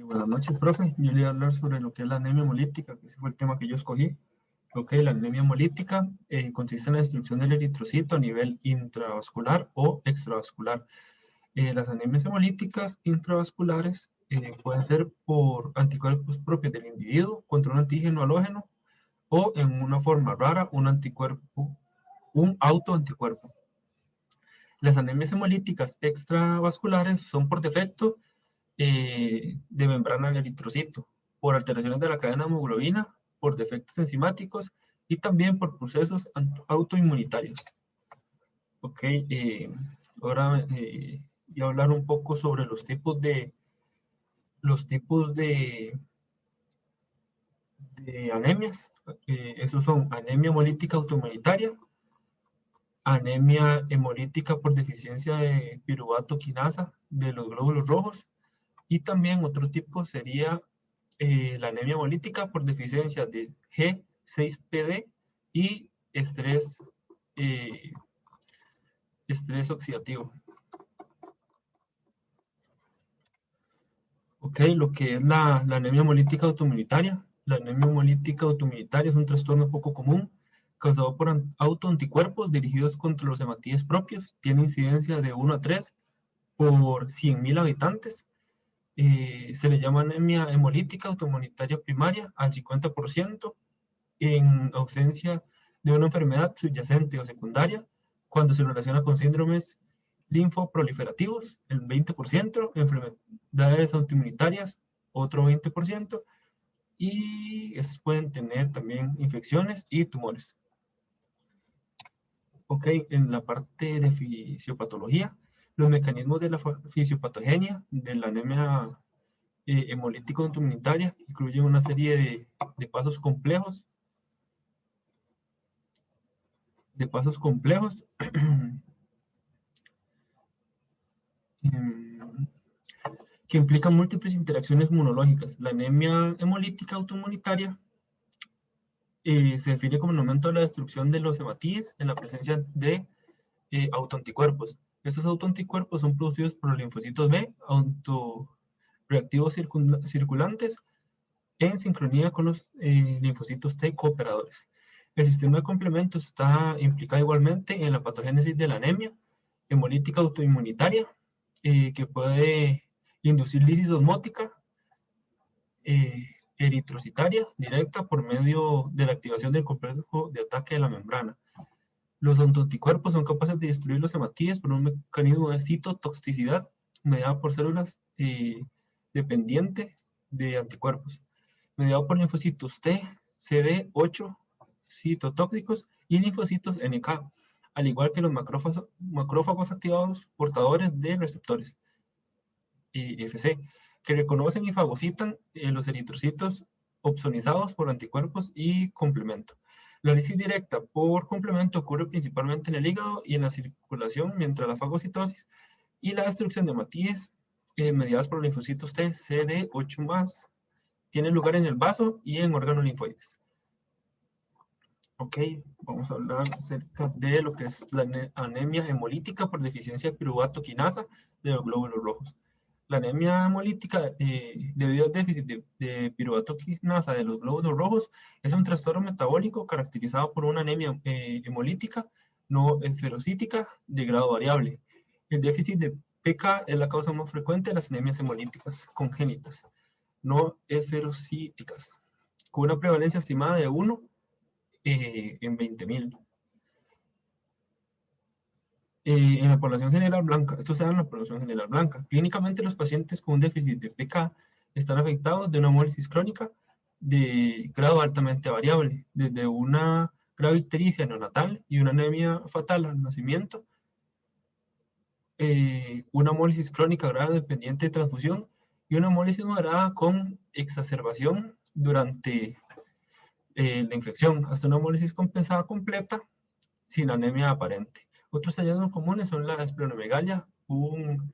Buenas noches, profe. Yo le voy a hablar sobre lo que es la anemia hemolítica, que ese fue el tema que yo escogí. Ok, la anemia hemolítica consiste en la destrucción del eritrocito a nivel intravascular o extravascular. Las anemias hemolíticas intravasculares pueden ser por anticuerpos propios del individuo contra un antígeno halógeno o en una forma rara, un anticuerpo, un autoanticuerpo. Las anemias hemolíticas extravasculares son por defecto de membrana del eritrocito, por alteraciones de la cadena de hemoglobina, por defectos enzimáticos y también por procesos autoinmunitarios. Ok, ahora voy a hablar un poco sobre los tipos de anemias. Esos son anemia hemolítica autoinmunitaria, anemia hemolítica por deficiencia de piruvato quinasa de los glóbulos rojos, y también otro tipo sería la anemia hemolítica por deficiencia de G6PD y estrés oxidativo. Ok, lo que es la anemia hemolítica autoinmunitaria. La anemia hemolítica autoinmunitaria es un trastorno poco común causado por autoanticuerpos dirigidos contra los hematíes propios. Tiene incidencia de 1 a 3 por 100.000 habitantes. Se le llama anemia hemolítica autoinmunitaria primaria al 50% en ausencia de una enfermedad subyacente o secundaria, cuando se relaciona con síndromes linfoproliferativos, el 20%, enfermedades autoinmunitarias, otro 20%, y estos pueden tener también infecciones y tumores. Ok, en la parte de fisiopatología, los mecanismos de la fisiopatogenia de la anemia hemolítica autoinmunitaria incluyen una serie de pasos complejos que implican múltiples interacciones inmunológicas. La anemia hemolítica autoinmunitaria se define como el momento de la destrucción de los hematíes en la presencia de autoanticuerpos. Estos autoanticuerpos son producidos por los linfocitos B, autoreactivos circulantes, en sincronía con los linfocitos T cooperadores. El sistema de complementos está implicado igualmente en la patogénesis de la anemia hemolítica autoinmunitaria, que puede inducir lisis osmótica eritrocitaria directa por medio de la activación del complejo de ataque de la membrana. Los autoanticuerpos son capaces de destruir los hematíes por un mecanismo de citotoxicidad mediado por células dependiente de anticuerpos, mediado por linfocitos T, CD8 citotóxicos y linfocitos NK, al igual que los macrófagos activados portadores de receptores FC, que reconocen y fagocitan los eritrocitos opsonizados por anticuerpos y complemento. La lisis directa por complemento ocurre principalmente en el hígado y en la circulación, mientras la fagocitosis y la destrucción de hematíes mediadas por los linfocitos T, CD8+, tienen lugar en el vaso y en órganos linfoides. Ok, vamos a hablar acerca de lo que es la anemia hemolítica por deficiencia de piruvato quinasa de los glóbulos rojos. La anemia hemolítica debido al déficit de piruvato quinasa de los glóbulos rojos es un trastorno metabólico caracterizado por una anemia hemolítica no esferocítica de grado variable. El déficit de PK es la causa más frecuente de las anemias hemolíticas congénitas no esferocíticas, con una prevalencia estimada de 1 en 20.000. En la población general blanca, esto se da en la población general blanca. Clínicamente, los pacientes con un déficit de PK están afectados de una hemólisis crónica de grado altamente variable, desde una grave ictericia neonatal y una anemia fatal al nacimiento, una hemólisis crónica grave dependiente de transfusión y una hemólisis moderada con exacerbación durante la infección, hasta una hemólisis compensada completa sin anemia aparente. Otros hallazgos comunes son la esplenomegalia, un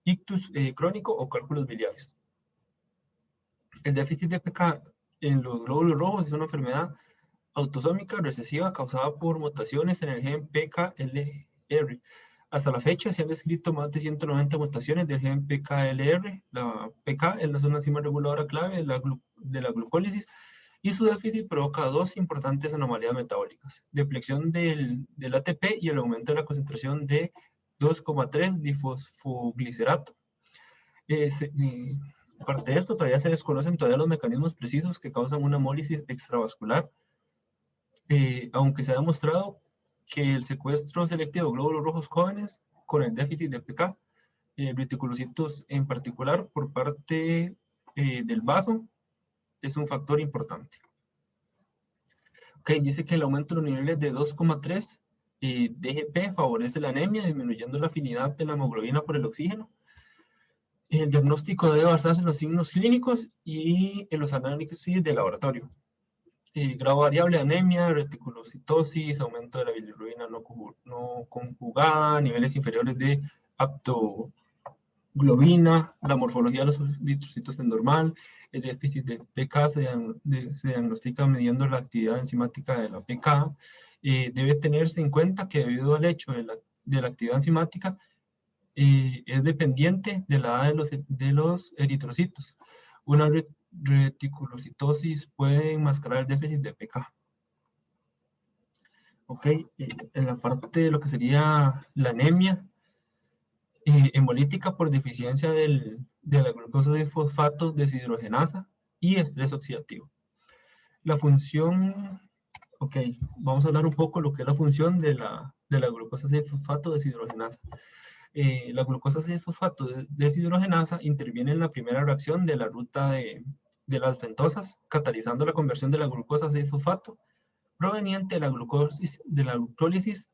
ictus crónico o cálculos biliares. El déficit de PK en los glóbulos rojos es una enfermedad autosómica recesiva causada por mutaciones en el gen PKLR, Hasta la fecha se han descrito más de 190 mutaciones del gen PKLR. La PK es una enzima reguladora clave de la glucólisis y su déficit provoca dos importantes anomalías metabólicas: depleción del ATP y el aumento de la concentración de 2,3 difosfoglicerato. Aparte de esto, todavía se desconocen todavía los mecanismos precisos que causan una hemólisis extravascular, aunque se ha demostrado que el secuestro selectivo de glóbulos rojos jóvenes con el déficit de PK, reticulocitos en particular, por parte del vaso, es un factor importante. Ok, dice que el aumento de los niveles de 2,3 DGP favorece la anemia, disminuyendo la afinidad de la hemoglobina por el oxígeno. El diagnóstico debe basarse en los signos clínicos y en los análisis de laboratorio. Grado variable, anemia, reticulocitosis, aumento de la bilirrubina no conjugada, niveles inferiores de aptoglobina, la morfología de los eritrocitos es normal, el déficit de PK se diagnostica midiendo la actividad enzimática de la PK. Debe tenerse en cuenta que debido al hecho de la actividad enzimática, es dependiente de la edad de los eritrocitos. Una reticulocitosis puede enmascarar el déficit de PK. Ok, en la parte de lo que sería la anemia hemolítica por deficiencia de la glucosa de fosfato deshidrogenasa y estrés oxidativo. La función, ok, vamos a hablar un poco de lo que es la función de la glucosa de fosfato deshidrogenasa. La glucosa 6-fosfato deshidrogenasa interviene en la primera reacción de la ruta de las ventosas, catalizando la conversión de la glucosa 6-fosfato proveniente de la glucólisis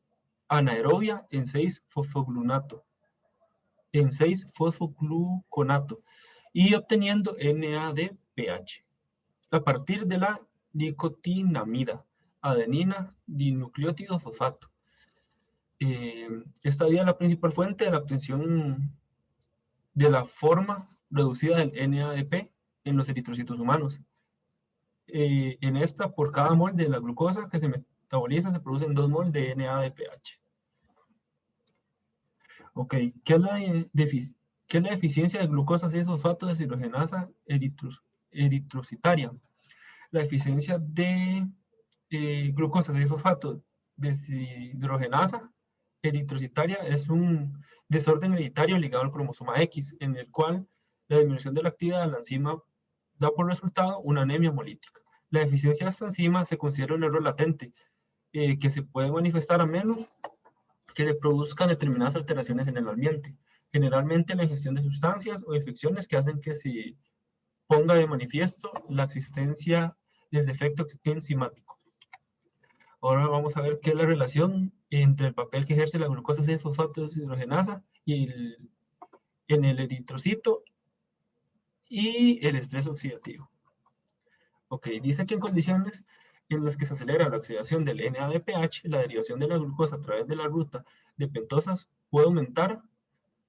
anaerobia en 6-fosfogluconato y obteniendo NADPH a partir de la nicotinamida, adenina dinucleótido fosfato. Esta vía es la principal fuente de la obtención de la forma reducida del NADP en los eritrocitos humanos. En esta, por cada mol de la glucosa que se metaboliza, se producen 2 mol de NADPH. Ok, ¿qué es la deficiencia de glucosa 6-fosfato deshidrogenasa eritrocitaria? La deficiencia de glucosa 6-fosfato deshidrogenasa eritrocitaria es un desorden hereditario ligado al cromosoma X, en el cual la disminución de la actividad de la enzima da por resultado una anemia hemolítica. La deficiencia de esta enzima se considera un error latente que se puede manifestar a menos que se produzcan determinadas alteraciones en el ambiente, generalmente la ingestión de sustancias o infecciones que hacen que se ponga de manifiesto la existencia del defecto enzimático. Ahora vamos a ver qué es la relación entre el papel que ejerce la glucosa 6-fosfato deshidrogenasa en el eritrocito y el estrés oxidativo. Ok, dice que en condiciones en las que se acelera la oxidación del NADPH, la derivación de la glucosa a través de la ruta de pentosas puede aumentar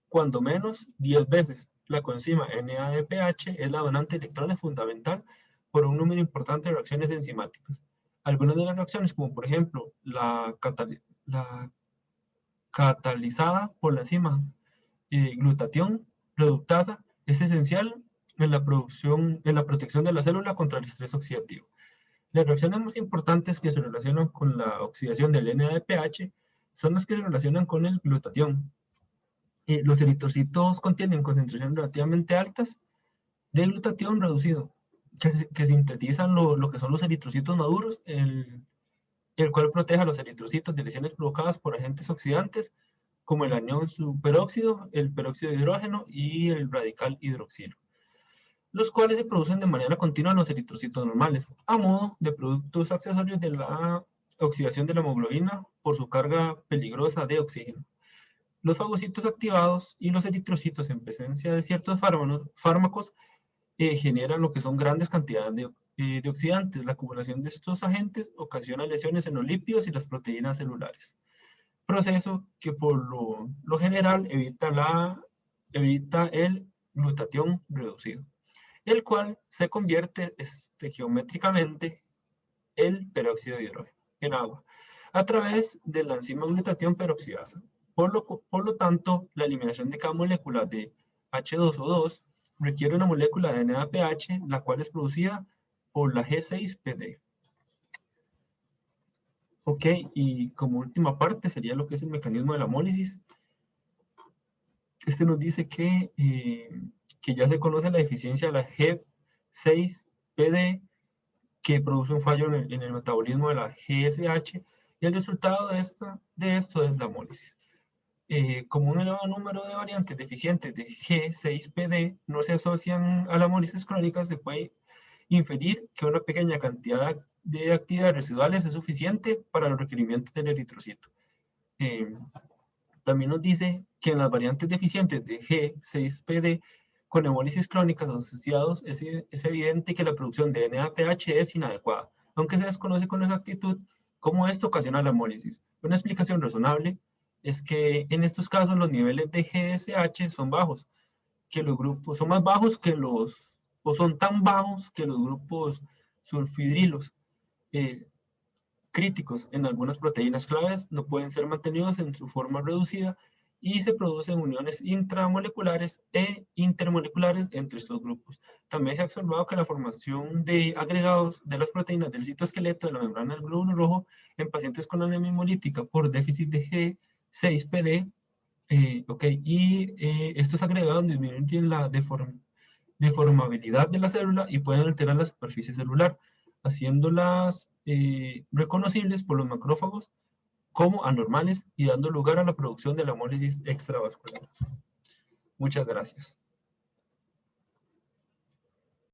cuando menos 10 veces. La coenzima NADPH es la donante de electrones fundamental por un número importante de reacciones enzimáticas. Algunas de las reacciones, como por ejemplo la catalizada por la enzima glutatión reductasa, es esencial en la protección de la célula contra el estrés oxidativo. Las reacciones más importantes que se relacionan con la oxidación del NADPH son las que se relacionan con el glutatión. Los eritrocitos contienen concentraciones relativamente altas de glutatión reducido, que sintetizan lo que son los eritrocitos maduros, el cual protege a los eritrocitos de lesiones provocadas por agentes oxidantes como el anión superóxido, el peróxido de hidrógeno y el radical hidroxilo, los cuales se producen de manera continua en los eritrocitos normales, a modo de productos accesorios de la oxidación de la hemoglobina por su carga peligrosa de oxígeno. Los fagocitos activados y los eritrocitos en presencia de ciertos fármacos generan lo que son grandes cantidades de oxidantes. La acumulación de estos agentes ocasiona lesiones en los lípidos y las proteínas celulares, proceso que por lo general evita el glutatión reducido, el cual se convierte geométricamente el peróxido de hidrógeno en agua a través de la enzima glutatión peroxidasa. Por lo tanto, la eliminación de cada molécula de H2O2 requiere una molécula de NADPH, la cual es producida por la G6PD. Ok, y como última parte sería lo que es el mecanismo de la homólisis. Este nos dice que ya se conoce la deficiencia de la G6PD, que produce un fallo en el metabolismo de la GSH, y el resultado de esto es la homólisis. Como un elevado número de variantes deficientes de G6PD no se asocian a la homólisis crónica, se puede inferir que una pequeña cantidad de actividades residuales es suficiente para los requerimientos del eritrocito. También nos dice que en las variantes deficientes de G6PD con hemólisis crónicas asociados es evidente que la producción de NADPH es inadecuada, aunque se desconoce con exactitud cómo esto ocasiona la hemólisis. Una explicación razonable es que en estos casos los niveles de GSH son bajos, que los grupos son más bajos que o son tan bajos que los grupos sulfidrilos críticos en algunas proteínas claves no pueden ser mantenidos en su forma reducida y se producen uniones intramoleculares e intermoleculares entre estos grupos. También se ha observado que la formación de agregados de las proteínas del citoesqueleto de la membrana del glóbulo rojo en pacientes con anemia hemolítica por déficit de G6PD, estos agregados disminuyen la deformabilidad de la célula y pueden alterar la superficie celular, haciéndolas reconocibles por los macrófagos como anormales y dando lugar a la producción de la hemólisis extravascular. Muchas gracias.